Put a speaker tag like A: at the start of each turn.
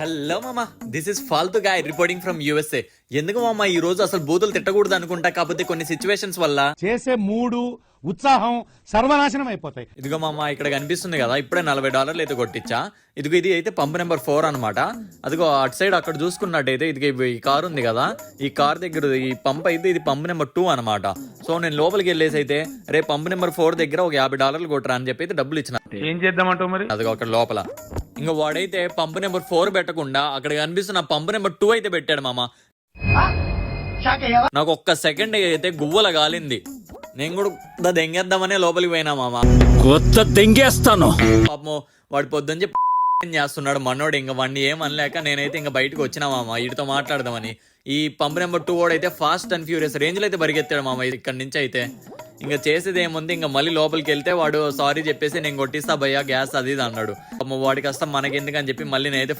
A: Hello మామ, this is Faltu guy reporting from USA. ఎందుకు మామ ఈ రోజు అసలు బూతులు తిట్టకూడదు అనుకుంటా, కాకపోతే కొన్ని సిచ్యువేషన్స్ వల్ల
B: చేసే మూడు ఉత్సాహం సర్వనాశనం అయిపోతాయి.
A: ఇదిగో మామ ఇక్కడ కనిపిస్తుంది కదా, ఇప్పుడే $40 అయితే కొట్టించా. ఇదిగో ఇది అయితే పంప్ నెంబర్ 4 అనమాట. అదిగో అటు సైడ్ అక్కడ చూసుకున్నట్టయితే ఇదిగో ఈ కార్ ఉంది కదా, ఈ కార్ దగ్గర ఈ పంప్ అయితే ఇది పంప్ నెంబర్ 2 అనమాట. సో నేను లోపలికి వెళ్ళేసి అయితే రేపు పంప్ నెంబర్ 4 దగ్గర ఒక $50 కొట్టరా అని చెప్పి అయితే డబ్బులు ఇచ్చిన.
B: ఏం చేద్దామంటావు మరి?
A: అదిగో అక్కడ లోపల ఇంకా వాడైతే పంప్ నెంబర్ 4 పెట్టకుండా అక్కడ కనిపిస్తున్న పంప్ నెంబర్ 2 అయితే పెట్టాడు మామ. నాకు ఒక్క సెకండ్ అయితే గువ్వల గాలింది. నేను కూడా దెంగేద్దామనే లోపలికి పోయినా మామ.
C: కొత్త దెంగేస్తాను.
A: పాపం వాడు పొద్దున్న చెప్పి చేస్తున్నాడు మనోడు. ఇంకా వాడిని ఏమనలేక నేనైతే ఇంకా బయటకు వచ్చినా మామ వీటితో మాట్లాడదామని. ఈ పంప్ నెంబర్ 2 వాడు అయితే ఫాస్ట్ అండ్ ఫ్యూరియస్ రేంజ్ లో అయితే పరిగెత్తాడు మామ. ఇక్కడ నుంచి అయితే ఇంకా చేసేది ఏముంది, ఇంకా మళ్ళీ లోపలికి వెళ్తే వాడు సారీ చెప్పేసి నేను కొట్టిస్తా భయ్యా గ్యాస్ అది ఇది అన్నాడు. వాడికి వస్తా మనకెందుకని చెప్పి మళ్ళీ నేనైతే